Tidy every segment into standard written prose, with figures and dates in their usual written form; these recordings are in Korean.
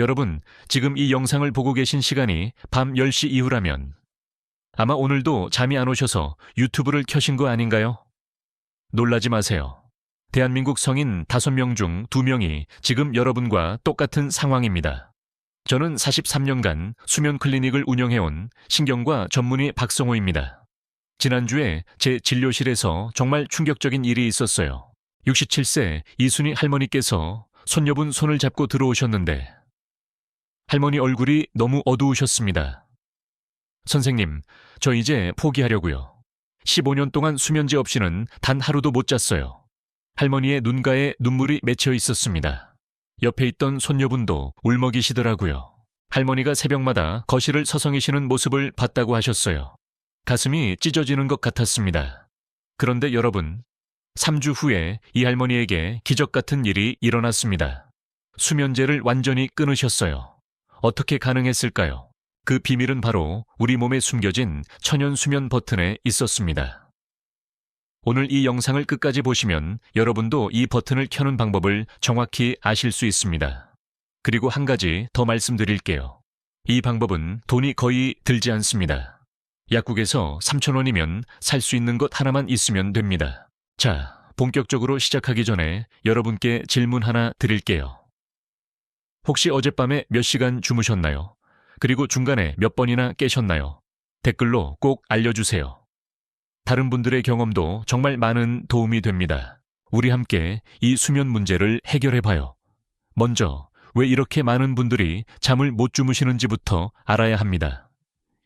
여러분, 지금 이 영상을 보고 계신 시간이 밤 10시 이후라면 아마 오늘도 잠이 안 오셔서 유튜브를 켜신 거 아닌가요? 놀라지 마세요. 대한민국 성인 5명 중 2명이 지금 여러분과 똑같은 상황입니다. 저는 43년간 수면 클리닉을 운영해온 신경과 전문의 박성호입니다. 지난주에 제 진료실에서 정말 충격적인 일이 있었어요. 67세 이순희 할머니께서 손녀분 손을 잡고 들어오셨는데 할머니 얼굴이 너무 어두우셨습니다. 선생님, 저 이제 포기하려고요. 15년 동안 수면제 없이는 단 하루도 못 잤어요. 할머니의 눈가에 눈물이 맺혀 있었습니다. 옆에 있던 손녀분도 울먹이시더라고요. 할머니가 새벽마다 거실을 서성이시는 모습을 봤다고 하셨어요. 가슴이 찢어지는 것 같았습니다. 그런데 여러분, 3주 후에 이 할머니에게 기적 같은 일이 일어났습니다. 수면제를 완전히 끊으셨어요. 어떻게 가능했을까요? 그 비밀은 바로 우리 몸에 숨겨진 천연 수면 버튼에 있었습니다. 오늘 이 영상을 끝까지 보시면 여러분도 이 버튼을 켜는 방법을 정확히 아실 수 있습니다. 그리고 한 가지 더 말씀드릴게요. 이 방법은 돈이 거의 들지 않습니다. 약국에서 3,000원이면 살 수 있는 것 하나만 있으면 됩니다. 자, 본격적으로 시작하기 전에 여러분께 질문 하나 드릴게요. 혹시 어젯밤에 몇 시간 주무셨나요? 그리고 중간에 몇 번이나 깨셨나요? 댓글로 꼭 알려주세요. 다른 분들의 경험도 정말 많은 도움이 됩니다. 우리 함께 이 수면 문제를 해결해봐요. 먼저, 왜 이렇게 많은 분들이 잠을 못 주무시는지부터 알아야 합니다.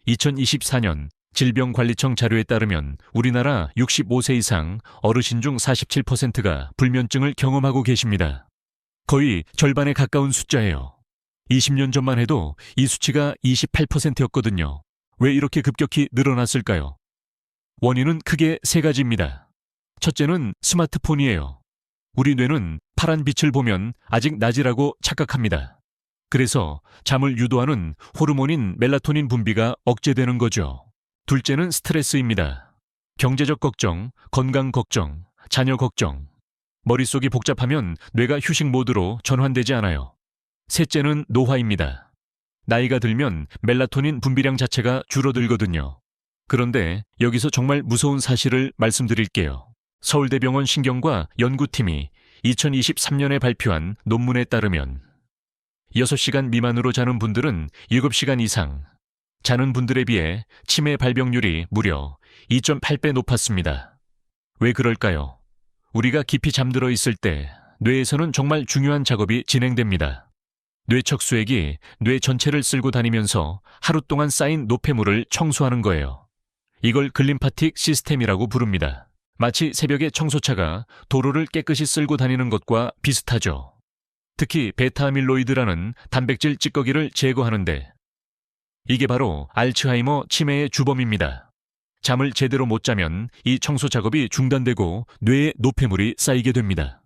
2024년 질병관리청 자료에 따르면 우리나라 65세 이상 어르신 중 47%가 불면증을 경험하고 계십니다. 거의 절반에 가까운 숫자예요. 20년 전만 해도 이 수치가 28%였거든요. 왜 이렇게 급격히 늘어났을까요? 원인은 크게 3가지입니다. 첫째는 스마트폰이에요. 우리 뇌는 파란 빛을 보면 아직 낮이라고 착각합니다. 그래서 잠을 유도하는 호르몬인 멜라토닌 분비가 억제되는 거죠. 둘째는 스트레스입니다. 경제적 걱정, 건강 걱정, 자녀 걱정. 머릿속이 복잡하면 뇌가 휴식 모드로 전환되지 않아요. 셋째는 노화입니다. 나이가 들면 멜라토닌 분비량 자체가 줄어들거든요. 그런데 여기서 정말 무서운 사실을 말씀드릴게요. 서울대병원 신경과 연구팀이 2023년에 발표한 논문에 따르면 6시간 미만으로 자는 분들은 7시간 이상, 자는 분들에 비해 치매 발병률이 무려 2.8배 높았습니다. 왜 그럴까요? 우리가 깊이 잠들어 있을 때 뇌에서는 정말 중요한 작업이 진행됩니다. 뇌척수액이 뇌 전체를 쓸고 다니면서 하루 동안 쌓인 노폐물을 청소하는 거예요. 이걸 글림파틱 시스템이라고 부릅니다. 마치 새벽에 청소차가 도로를 깨끗이 쓸고 다니는 것과 비슷하죠. 특히 베타아밀로이드라는 단백질 찌꺼기를 제거하는데 이게 바로 알츠하이머 치매의 주범입니다. 잠을 제대로 못 자면 이 청소 작업이 중단되고 뇌에 노폐물이 쌓이게 됩니다.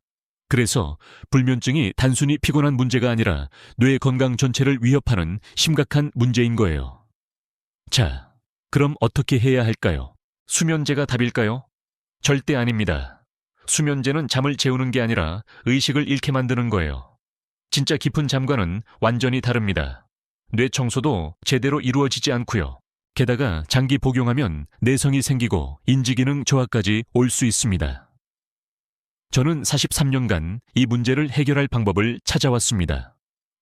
그래서 불면증이 단순히 피곤한 문제가 아니라 뇌 건강 전체를 위협하는 심각한 문제인 거예요. 자, 그럼 어떻게 해야 할까요? 수면제가 답일까요? 절대 아닙니다. 수면제는 잠을 재우는 게 아니라 의식을 잃게 만드는 거예요. 진짜 깊은 잠과는 완전히 다릅니다. 뇌 청소도 제대로 이루어지지 않고요. 게다가 장기 복용하면 내성이 생기고 인지기능 저하까지 올 수 있습니다. 저는 43년간 이 문제를 해결할 방법을 찾아왔습니다.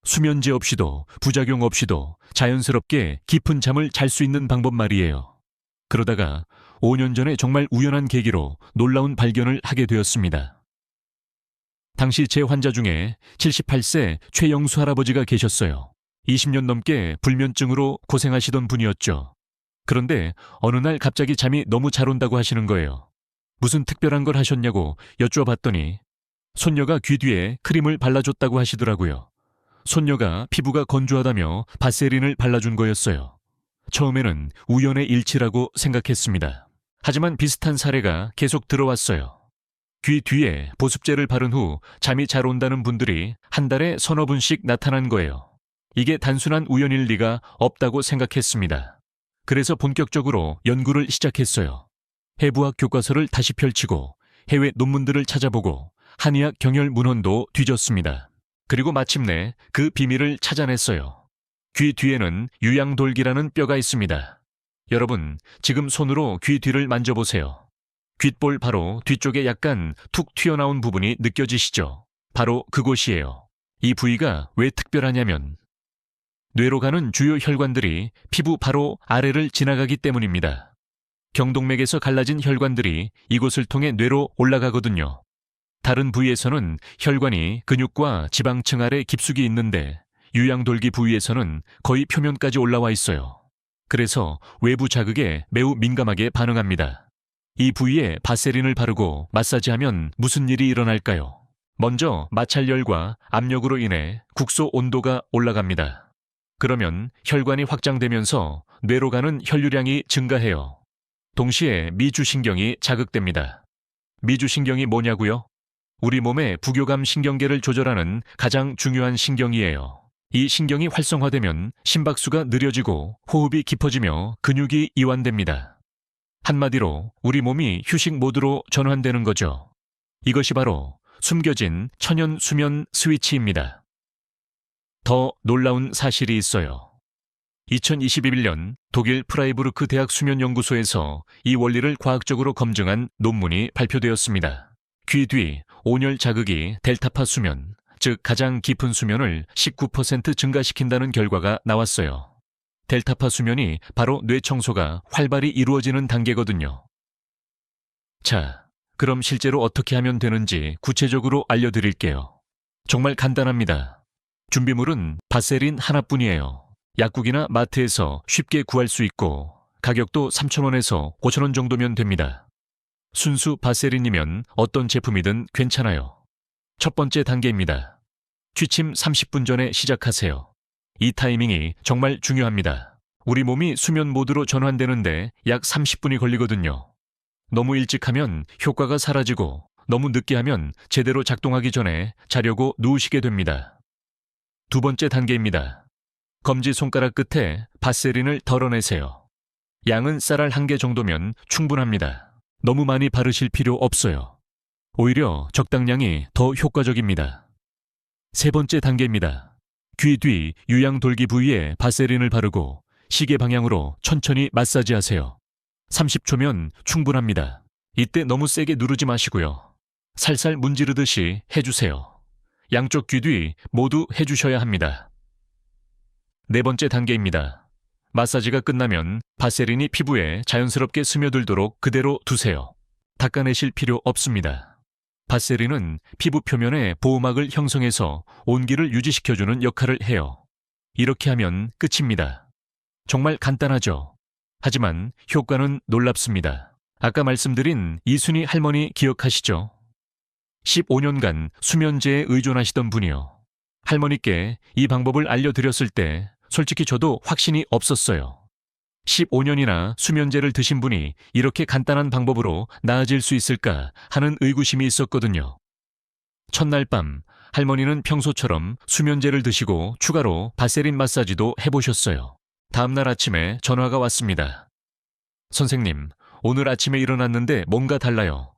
수면제 없이도 부작용 없이도 자연스럽게 깊은 잠을 잘 수 있는 방법 말이에요. 그러다가 5년 전에 정말 우연한 계기로 놀라운 발견을 하게 되었습니다. 당시 제 환자 중에 78세 최영수 할아버지가 계셨어요. 20년 넘게 불면증으로 고생하시던 분이었죠. 그런데 어느 날 갑자기 잠이 너무 잘 온다고 하시는 거예요. 무슨 특별한 걸 하셨냐고 여쭈어봤더니 손녀가 귀 뒤에 크림을 발라줬다고 하시더라고요. 손녀가 피부가 건조하다며 바세린을 발라준 거였어요. 처음에는 우연의 일치라고 생각했습니다. 하지만 비슷한 사례가 계속 들어왔어요. 귀 뒤에 보습제를 바른 후 잠이 잘 온다는 분들이 한 달에 서너 분씩 나타난 거예요. 이게 단순한 우연일 리가 없다고 생각했습니다. 그래서 본격적으로 연구를 시작했어요. 해부학 교과서를 다시 펼치고 해외 논문들을 찾아보고 한의학 경열 문헌도 뒤졌습니다. 그리고 마침내 그 비밀을 찾아냈어요. 귀 뒤에는 유양돌기라는 뼈가 있습니다. 여러분, 지금 손으로 귀 뒤를 만져보세요. 귓볼 바로 뒤쪽에 약간 툭 튀어나온 부분이 느껴지시죠? 바로 그곳이에요. 이 부위가 왜 특별하냐면 뇌로 가는 주요 혈관들이 피부 바로 아래를 지나가기 때문입니다. 경동맥에서 갈라진 혈관들이 이곳을 통해 뇌로 올라가거든요. 다른 부위에서는 혈관이 근육과 지방층 아래 깊숙이 있는데 유양돌기 부위에서는 거의 표면까지 올라와 있어요. 그래서 외부 자극에 매우 민감하게 반응합니다. 이 부위에 바세린을 바르고 마사지하면 무슨 일이 일어날까요? 먼저 마찰열과 압력으로 인해 국소 온도가 올라갑니다. 그러면 혈관이 확장되면서 뇌로 가는 혈류량이 증가해요. 동시에 미주신경이 자극됩니다. 미주신경이 뭐냐고요? 우리 몸의 부교감 신경계를 조절하는 가장 중요한 신경이에요. 이 신경이 활성화되면 심박수가 느려지고 호흡이 깊어지며 근육이 이완됩니다. 한마디로 우리 몸이 휴식 모드로 전환되는 거죠. 이것이 바로 숨겨진 천연 수면 스위치입니다. 더 놀라운 사실이 있어요. 2021년 독일 프라이부르크 대학 수면연구소에서 이 원리를 과학적으로 검증한 논문이 발표되었습니다. 귀 뒤 온열 자극이 델타파 수면, 즉 가장 깊은 수면을 19% 증가시킨다는 결과가 나왔어요. 델타파 수면이 바로 뇌 청소가 활발히 이루어지는 단계거든요. 자, 그럼 실제로 어떻게 하면 되는지 구체적으로 알려드릴게요. 정말 간단합니다. 준비물은 바세린 하나뿐이에요. 약국이나 마트에서 쉽게 구할 수 있고 가격도 3,000원에서 5,000원 정도면 됩니다. 순수 바세린이면 어떤 제품이든 괜찮아요. 첫 번째 단계입니다. 취침 30분 전에 시작하세요. 이 타이밍이 정말 중요합니다. 우리 몸이 수면 모드로 전환되는데 약 30분이 걸리거든요. 너무 일찍 하면 효과가 사라지고 너무 늦게 하면 제대로 작동하기 전에 자려고 누우시게 됩니다. 두 번째 단계입니다. 검지손가락 끝에 바세린을 덜어내세요. 양은 쌀알 1개 정도면 충분합니다. 너무 많이 바르실 필요 없어요. 오히려 적당량이 더 효과적입니다. 세 번째 단계입니다. 귀 뒤 유양돌기 부위에 바세린을 바르고 시계 방향으로 천천히 마사지하세요. 30초면 충분합니다. 이때 너무 세게 누르지 마시고요. 살살 문지르듯이 해주세요. 양쪽 귀 뒤 모두 해주셔야 합니다. 네 번째 단계입니다. 마사지가 끝나면 바세린이 피부에 자연스럽게 스며들도록 그대로 두세요. 닦아내실 필요 없습니다. 바세린은 피부 표면에 보호막을 형성해서 온기를 유지시켜주는 역할을 해요. 이렇게 하면 끝입니다. 정말 간단하죠? 하지만 효과는 놀랍습니다. 아까 말씀드린 이순희 할머니 기억하시죠? 15년간 수면제에 의존하시던 분이요. 할머니께 이 방법을 알려드렸을 때 솔직히 저도 확신이 없었어요. 15년이나 수면제를 드신 분이 이렇게 간단한 방법으로 나아질 수 있을까 하는 의구심이 있었거든요. 첫날 밤 할머니는 평소처럼 수면제를 드시고 추가로 바세린 마사지도 해보셨어요. 다음날 아침에 전화가 왔습니다. 선생님, 오늘 아침에 일어났는데 뭔가 달라요.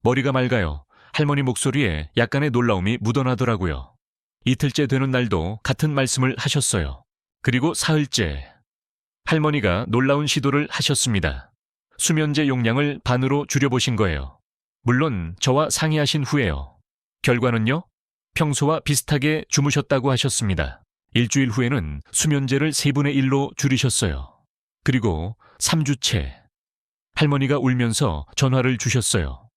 머리가 맑아요. 할머니 목소리에 약간의 놀라움이 묻어나더라고요. 이틀째 되는 날도 같은 말씀을 하셨어요. 그리고 사흘째, 할머니가 놀라운 시도를 하셨습니다. 수면제 용량을 반으로 줄여보신 거예요. 물론 저와 상의하신 후에요. 결과는요? 평소와 비슷하게 주무셨다고 하셨습니다. 일주일 후에는 수면제를 3분의 1로 줄이셨어요. 그리고 3주째, 할머니가 울면서 전화를 주셨어요.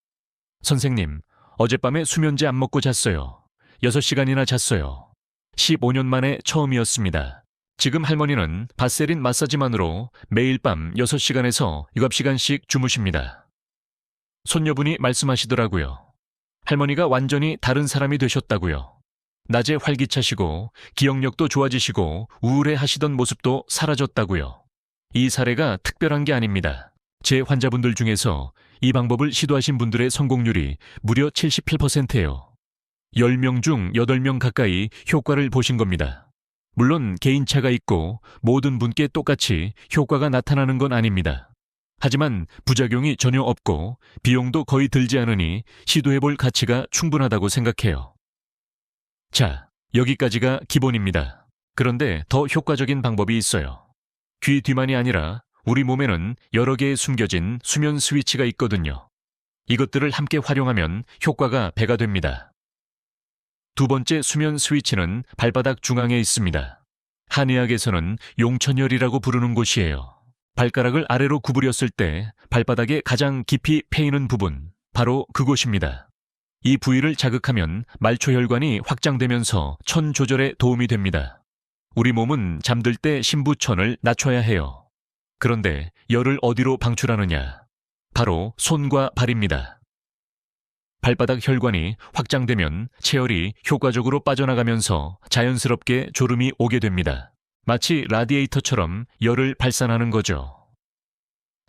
선생님, 어젯밤에 수면제 안 먹고 잤어요. 6시간이나 잤어요. 15년 만에 처음이었습니다. 지금 할머니는 바세린 마사지만으로 매일 밤 6시간에서 7시간씩 주무십니다. 손녀분이 말씀하시더라고요. 할머니가 완전히 다른 사람이 되셨다고요. 낮에 활기차시고 기억력도 좋아지시고 우울해 하시던 모습도 사라졌다고요. 이 사례가 특별한 게 아닙니다. 제 환자분들 중에서 이 방법을 시도하신 분들의 성공률이 무려 78%예요. 10명 중 8명 가까이 효과를 보신 겁니다. 물론 개인차가 있고 모든 분께 똑같이 효과가 나타나는 건 아닙니다. 하지만 부작용이 전혀 없고 비용도 거의 들지 않으니 시도해볼 가치가 충분하다고 생각해요. 자, 여기까지가 기본입니다. 그런데 더 효과적인 방법이 있어요. 귀 뒤만이 아니라 우리 몸에는 여러 개의 숨겨진 수면 스위치가 있거든요. 이것들을 함께 활용하면 효과가 배가 됩니다. 두 번째 수면 스위치는 발바닥 중앙에 있습니다. 한의학에서는 용천혈이라고 부르는 곳이에요. 발가락을 아래로 구부렸을 때 발바닥에 가장 깊이 패이는 부분, 바로 그곳입니다. 이 부위를 자극하면 말초혈관이 확장되면서 천 조절에 도움이 됩니다. 우리 몸은 잠들 때 심부천을 낮춰야 해요. 그런데 열을 어디로 방출하느냐? 바로 손과 발입니다. 발바닥 혈관이 확장되면 체열이 효과적으로 빠져나가면서 자연스럽게 졸음이 오게 됩니다. 마치 라디에이터처럼 열을 발산하는 거죠.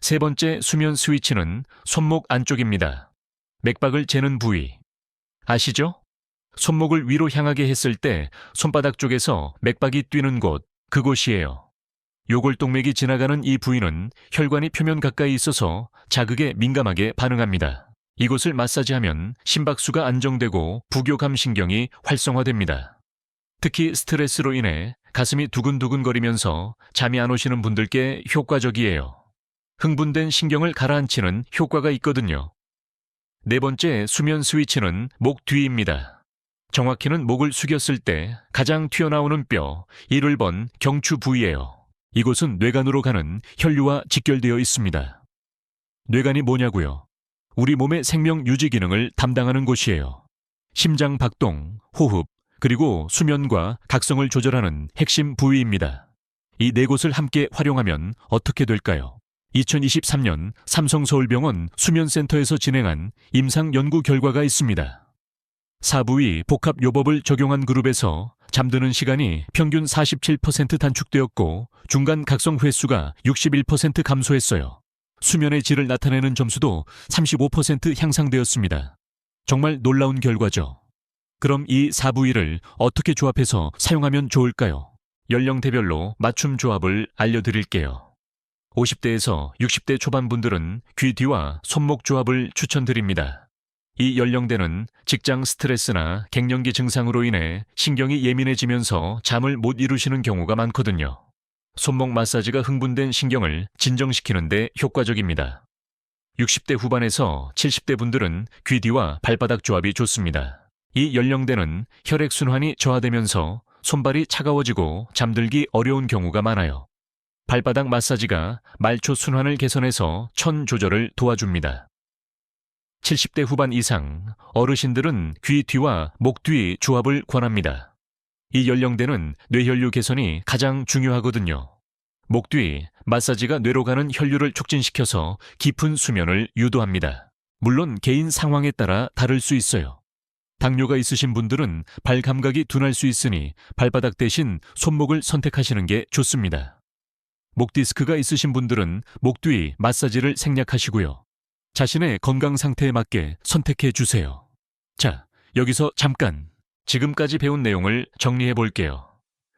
세 번째 수면 스위치는 손목 안쪽입니다. 맥박을 재는 부위. 아시죠? 손목을 위로 향하게 했을 때 손바닥 쪽에서 맥박이 뛰는 곳, 그곳이에요. 요골동맥이 지나가는 이 부위는 혈관이 표면 가까이 있어서 자극에 민감하게 반응합니다. 이곳을 마사지하면 심박수가 안정되고 부교감신경이 활성화됩니다. 특히 스트레스로 인해 가슴이 두근두근거리면서 잠이 안 오시는 분들께 효과적이에요. 흥분된 신경을 가라앉히는 효과가 있거든요. 네 번째 수면 스위치는 목 뒤입니다. 정확히는 목을 숙였을 때 가장 튀어나오는 뼈, 이를 번 경추 부위예요. 이곳은 뇌간으로 가는 혈류와 직결되어 있습니다. 뇌간이 뭐냐고요? 우리 몸의 생명 유지 기능을 담당하는 곳이에요. 심장 박동, 호흡, 그리고 수면과 각성을 조절하는 핵심 부위입니다. 이 네 곳을 함께 활용하면 어떻게 될까요? 2023년 삼성서울병원 수면센터에서 진행한 임상 연구 결과가 있습니다. 사부위 복합요법을 적용한 그룹에서 잠드는 시간이 평균 47% 단축되었고 중간 각성 횟수가 61% 감소했어요. 수면의 질을 나타내는 점수도 35% 향상되었습니다. 정말 놀라운 결과죠. 그럼 이 사부위를 어떻게 조합해서 사용하면 좋을까요? 연령대별로 맞춤 조합을 알려드릴게요. 50대에서 60대 초반 분들은 귀 뒤와 손목 조합을 추천드립니다. 이 연령대는 직장 스트레스나 갱년기 증상으로 인해 신경이 예민해지면서 잠을 못 이루시는 경우가 많거든요. 손목 마사지가 흥분된 신경을 진정시키는 데 효과적입니다. 60대 후반에서 70대 분들은 귀 뒤와 발바닥 조합이 좋습니다. 이 연령대는 혈액순환이 저하되면서 손발이 차가워지고 잠들기 어려운 경우가 많아요. 발바닥 마사지가 말초 순환을 개선해서 천 조절을 도와줍니다. 70대 후반 이상 어르신들은 귀 뒤와 목 뒤 조합을 권합니다. 이 연령대는 뇌혈류 개선이 가장 중요하거든요. 목 뒤 마사지가 뇌로 가는 혈류를 촉진시켜서 깊은 수면을 유도합니다. 물론 개인 상황에 따라 다를 수 있어요. 당뇨가 있으신 분들은 발 감각이 둔할 수 있으니 발바닥 대신 손목을 선택하시는 게 좋습니다. 목 디스크가 있으신 분들은 목 뒤 마사지를 생략하시고요. 자신의 건강 상태에 맞게 선택해 주세요. 자, 여기서 잠깐 지금까지 배운 내용을 정리해 볼게요.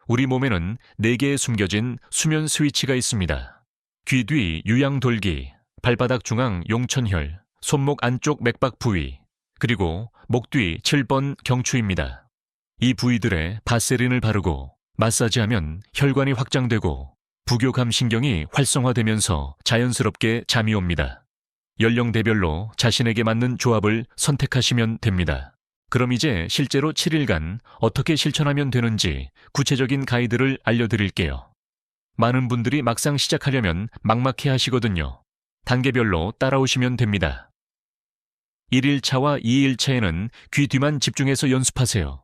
우리 몸에는 4개의 숨겨진 수면 스위치가 있습니다. 귀 뒤 유양돌기, 발바닥 중앙 용천혈, 손목 안쪽 맥박 부위, 그리고 목 뒤 7번 경추입니다. 이 부위들에 바세린을 바르고 마사지하면 혈관이 확장되고 부교감 신경이 활성화되면서 자연스럽게 잠이 옵니다. 연령대별로 자신에게 맞는 조합을 선택하시면 됩니다. 그럼 이제 실제로 7일간 어떻게 실천하면 되는지 구체적인 가이드를 알려드릴게요. 많은 분들이 막상 시작하려면 막막해 하시거든요. 단계별로 따라오시면 됩니다. 1일차와 2일차에는 귀 뒤만 집중해서 연습하세요.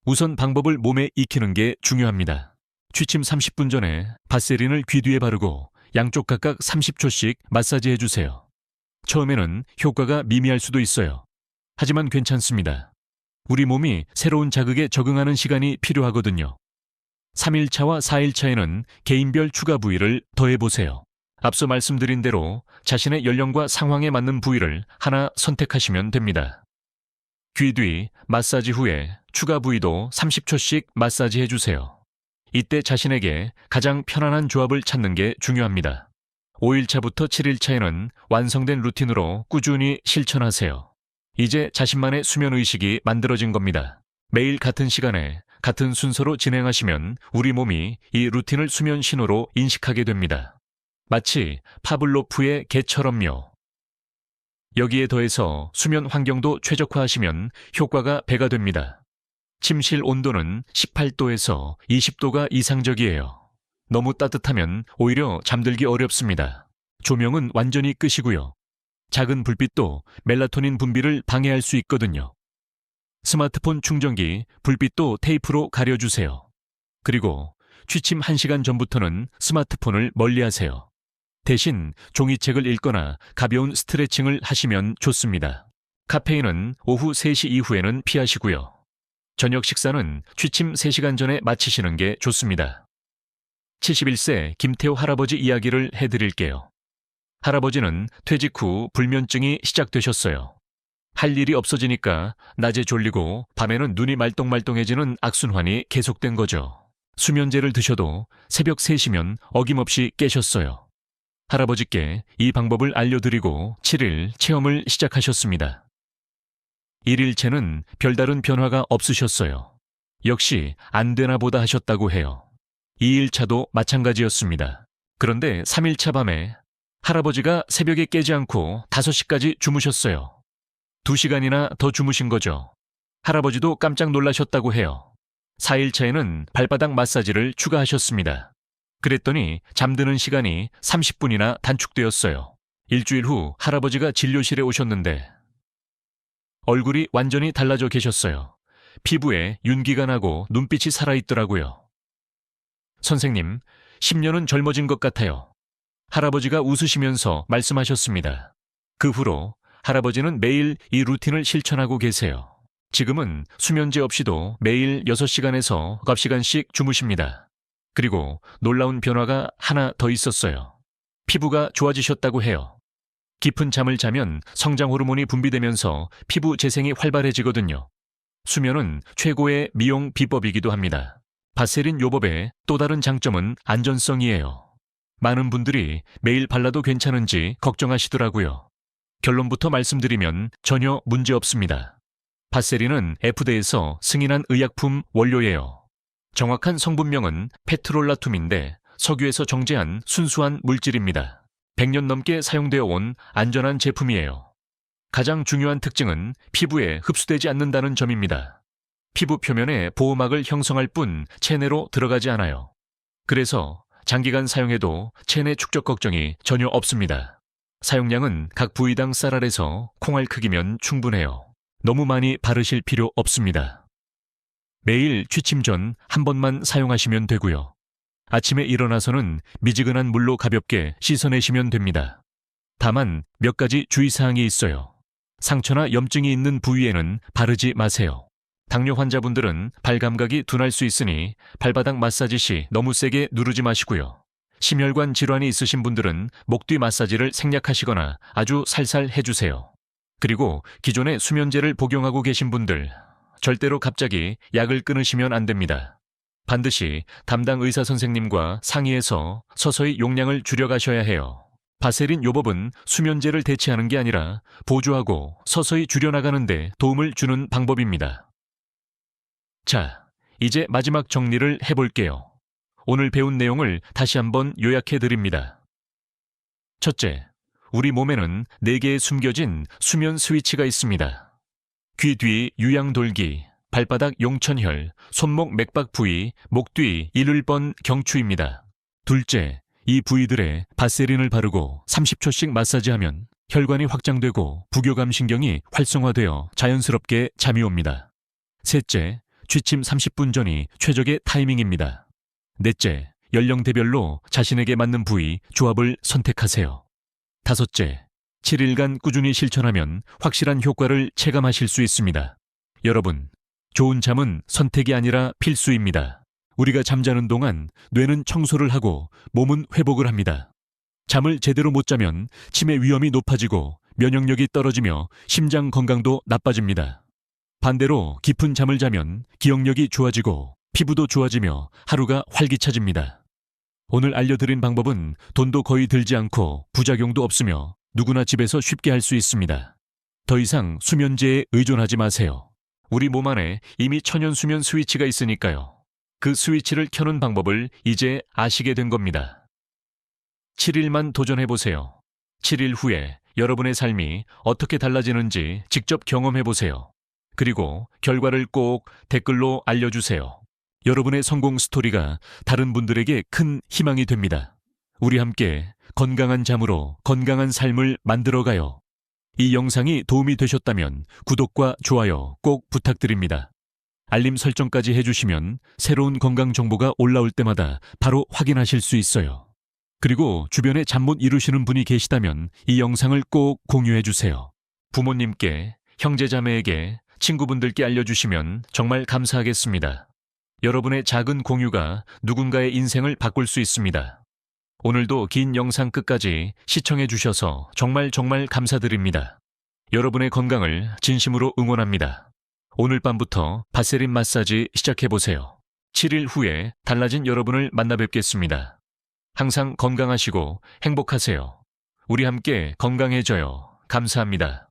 우선 방법을 몸에 익히는 게 중요합니다. 취침 30분 전에 바세린을 귀 뒤에 바르고 양쪽 각각 30초씩 마사지 해주세요. 처음에는 효과가 미미할 수도 있어요. 하지만 괜찮습니다. 우리 몸이 새로운 자극에 적응하는 시간이 필요하거든요. 3일차와 4일차에는 개인별 추가 부위를 더해보세요. 앞서 말씀드린 대로 자신의 연령과 상황에 맞는 부위를 하나 선택하시면 됩니다. 귀 뒤 마사지 후에 추가 부위도 30초씩 마사지 해주세요. 이때 자신에게 가장 편안한 조합을 찾는 게 중요합니다. 5일차부터 7일차에는 완성된 루틴으로 꾸준히 실천하세요. 이제 자신만의 수면 의식이 만들어진 겁니다. 매일 같은 시간에 같은 순서로 진행하시면 우리 몸이 이 루틴을 수면 신호로 인식하게 됩니다. 마치 파블로프의 개처럼요. 여기에 더해서 수면 환경도 최적화하시면 효과가 배가 됩니다. 침실 온도는 18도에서 20도가 이상적이에요. 너무 따뜻하면 오히려 잠들기 어렵습니다. 조명은 완전히 끄시고요. 작은 불빛도 멜라토닌 분비를 방해할 수 있거든요. 스마트폰 충전기, 불빛도 테이프로 가려주세요. 그리고 취침 1시간 전부터는 스마트폰을 멀리하세요. 대신 종이책을 읽거나 가벼운 스트레칭을 하시면 좋습니다. 카페인은 오후 3시 이후에는 피하시고요. 저녁 식사는 취침 3시간 전에 마치시는 게 좋습니다. 71세 김태호 할아버지 이야기를 해드릴게요. 할아버지는 퇴직 후 불면증이 시작되셨어요. 할 일이 없어지니까 낮에 졸리고 밤에는 눈이 말똥말똥해지는 악순환이 계속된 거죠. 수면제를 드셔도 새벽 3시면 어김없이 깨셨어요. 할아버지께 이 방법을 알려드리고 7일 체험을 시작하셨습니다. 1일째는 별다른 변화가 없으셨어요. 역시 안 되나 보다 하셨다고 해요. 2일차도 마찬가지였습니다. 그런데 3일차 밤에 할아버지가 새벽에 깨지 않고 5시까지 주무셨어요. 2시간이나 더 주무신 거죠. 할아버지도 깜짝 놀라셨다고 해요. 4일차에는 발바닥 마사지를 추가하셨습니다. 그랬더니 잠드는 시간이 30분이나 단축되었어요. 일주일 후 할아버지가 진료실에 오셨는데 얼굴이 완전히 달라져 계셨어요. 피부에 윤기가 나고 눈빛이 살아있더라고요. 선생님, 10년은 젊어진 것 같아요. 할아버지가 웃으시면서 말씀하셨습니다. 그 후로 할아버지는 매일 이 루틴을 실천하고 계세요. 지금은 수면제 없이도 매일 6시간에서 9시간씩 주무십니다. 그리고 놀라운 변화가 하나 더 있었어요. 피부가 좋아지셨다고 해요. 깊은 잠을 자면 성장 호르몬이 분비되면서 피부 재생이 활발해지거든요. 수면은 최고의 미용 비법이기도 합니다. 바세린 요법의 또 다른 장점은 안전성이에요. 많은 분들이 매일 발라도 괜찮은지 걱정하시더라고요. 결론부터 말씀드리면 전혀 문제 없습니다. 바세린은 FDA에서 승인한 의약품 원료예요. 정확한 성분명은 페트롤라툼인데 석유에서 정제한 순수한 물질입니다. 100년 넘게 사용되어 온 안전한 제품이에요. 가장 중요한 특징은 피부에 흡수되지 않는다는 점입니다. 피부 표면에 보호막을 형성할 뿐 체내로 들어가지 않아요. 그래서 장기간 사용해도 체내 축적 걱정이 전혀 없습니다. 사용량은 각 부위당 쌀알에서 콩알 크기면 충분해요. 너무 많이 바르실 필요 없습니다. 매일 취침 전 한 번만 사용하시면 되고요. 아침에 일어나서는 미지근한 물로 가볍게 씻어내시면 됩니다. 다만 몇 가지 주의사항이 있어요. 상처나 염증이 있는 부위에는 바르지 마세요. 당뇨 환자분들은 발 감각이 둔할 수 있으니 발바닥 마사지 시 너무 세게 누르지 마시고요. 심혈관 질환이 있으신 분들은 목 뒤 마사지를 생략하시거나 아주 살살 해주세요. 그리고 기존에 수면제를 복용하고 계신 분들, 절대로 갑자기 약을 끊으시면 안 됩니다. 반드시 담당 의사 선생님과 상의해서 서서히 용량을 줄여가셔야 해요. 바세린 요법은 수면제를 대체하는 게 아니라 보조하고 서서히 줄여나가는 데 도움을 주는 방법입니다. 자, 이제 마지막 정리를 해볼게요. 오늘 배운 내용을 다시 한번 요약해 드립니다. 첫째, 우리 몸에는 4개의 숨겨진 수면 스위치가 있습니다. 귀 뒤 유양돌기, 발바닥 용천혈, 손목 맥박 부위, 목 뒤 일울번 경추입니다. 둘째, 이 부위들에 바세린을 바르고 30초씩 마사지하면 혈관이 확장되고 부교감 신경이 활성화되어 자연스럽게 잠이 옵니다. 셋째, 취침 30분 전이 최적의 타이밍입니다. 넷째, 연령대별로 자신에게 맞는 부위, 조합을 선택하세요. 다섯째, 7일간 꾸준히 실천하면 확실한 효과를 체감하실 수 있습니다. 여러분, 좋은 잠은 선택이 아니라 필수입니다. 우리가 잠자는 동안 뇌는 청소를 하고 몸은 회복을 합니다. 잠을 제대로 못 자면 치매 위험이 높아지고 면역력이 떨어지며 심장 건강도 나빠집니다. 반대로 깊은 잠을 자면 기억력이 좋아지고 피부도 좋아지며 하루가 활기차집니다. 오늘 알려드린 방법은 돈도 거의 들지 않고 부작용도 없으며 누구나 집에서 쉽게 할 수 있습니다. 더 이상 수면제에 의존하지 마세요. 우리 몸 안에 이미 천연수면 스위치가 있으니까요. 그 스위치를 켜는 방법을 이제 아시게 된 겁니다. 7일만 도전해보세요. 7일 후에 여러분의 삶이 어떻게 달라지는지 직접 경험해보세요. 그리고 결과를 꼭 댓글로 알려주세요. 여러분의 성공 스토리가 다른 분들에게 큰 희망이 됩니다. 우리 함께 건강한 잠으로 건강한 삶을 만들어가요. 이 영상이 도움이 되셨다면 구독과 좋아요 꼭 부탁드립니다. 알림 설정까지 해주시면 새로운 건강 정보가 올라올 때마다 바로 확인하실 수 있어요. 그리고 주변에 잠 못 이루시는 분이 계시다면 이 영상을 꼭 공유해주세요. 부모님께, 형제자매에게, 친구분들께 알려주시면 정말 감사하겠습니다. 여러분의 작은 공유가 누군가의 인생을 바꿀 수 있습니다. 오늘도 긴 영상 끝까지 시청해주셔서 정말 감사드립니다. 여러분의 건강을 진심으로 응원합니다. 오늘 밤부터 바세린 마사지 시작해보세요. 7일 후에 달라진 여러분을 만나 뵙겠습니다. 항상 건강하시고 행복하세요. 우리 함께 건강해져요. 감사합니다.